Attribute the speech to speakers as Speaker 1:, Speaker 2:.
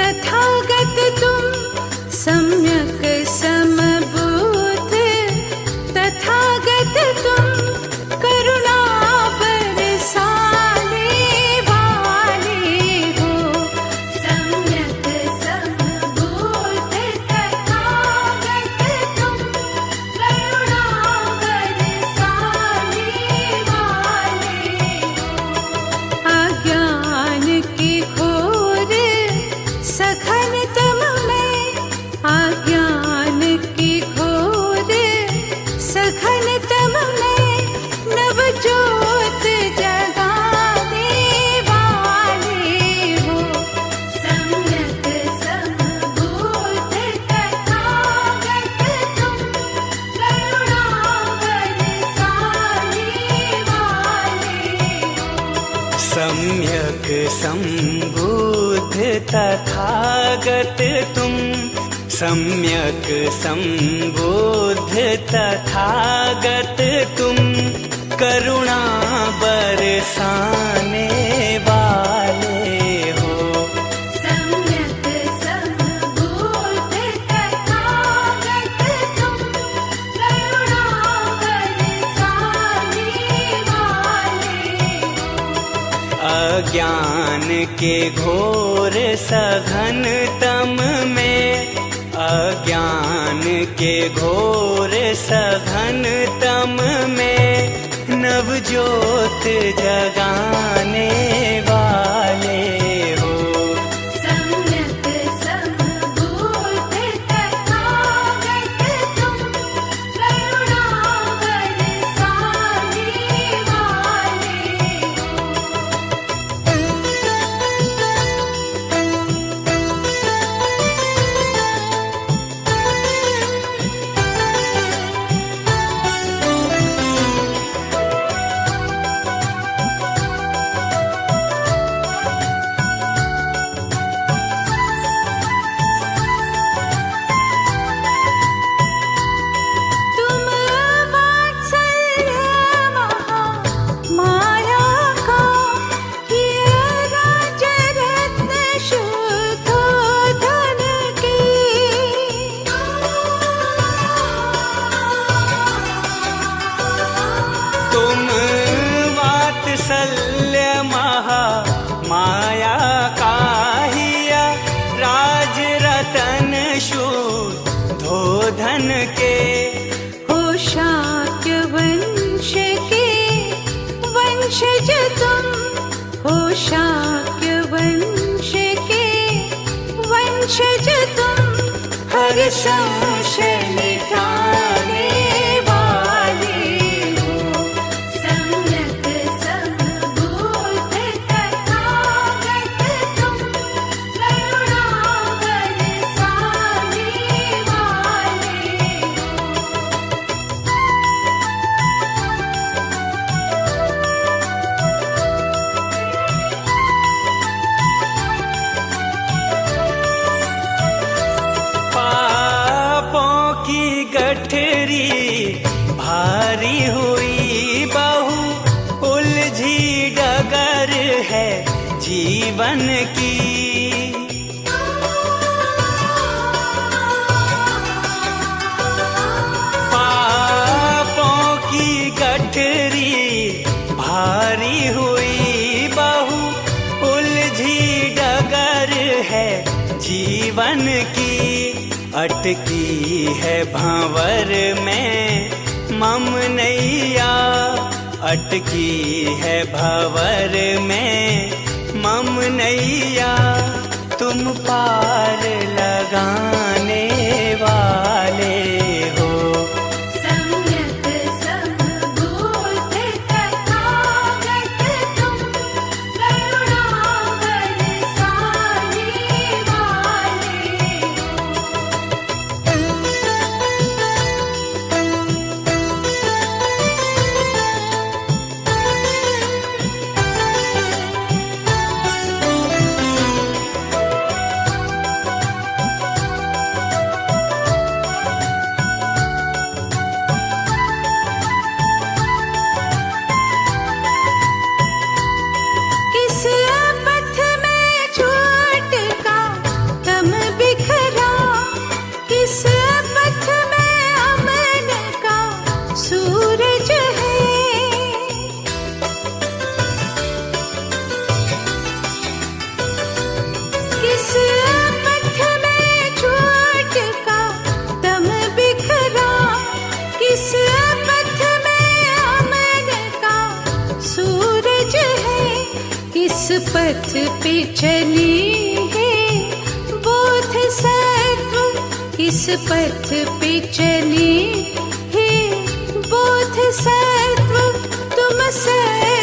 Speaker 1: तथागत तुम सम्यक समबुद्ध, तथागत तुम करुणा बरसाने वाले हो। सम्यक समबुद्ध तथागत तुम करुणा बरसाने वाले हो। अज्ञान के घोर सघन तम में, अज्ञान के घोर सघन तम में नव ज्योत जगाने वाले हो। सम्यक समबुद्ध तथागत तुम करुणा बरसाने वाले हो।
Speaker 2: सम्यक संबुद्ध तथागत तुम, सम्यक संबुद्ध तथागत तुम करुणा बरसाने वाले हो।
Speaker 1: सम्यक समबुद्ध तथागत तुम करुणा बरसाने वाले हो।
Speaker 2: अज्ञान के घोर सघन तम में, अज्ञान के घोर सघन तम में नव ज्योत जगाने वाले हो।
Speaker 1: सम्यक समबुद्ध तथागत तुम करुणा बरसाने वाले हो। तुम वात्सल्य महा माया का, ये राज रत्न शुद्धोधन के।
Speaker 2: तुम वात्सल्य महा माया काहिया, राज रतन शुद्धोधन के।
Speaker 1: हो शाक्य वंश के वंशज तुम, हो शाक्य वंश के वंशज तुम हर संशय मिटाने वाले हो। सम्यक समबुद्ध तथागत तुम करुणा बरसाने वाले हो।
Speaker 2: पापों की गठरी भारी हुई बहु, उलझी डगर है जीवन की। पापों की गठरी भारी हुई बहु, उलझी डगर है जीवन की। अटकी है भंवर में मम नैया, अटकी है भंवर में मम नैया। तुम पार लगाने वाले हो।
Speaker 1: सम्यक समबुद्ध तथागत तुम करुणा बरसाने वाले हो। पथ पे चले हैं बोधिसत्व, इस पथ पे चले हैं बोधिसत्व, तुम सब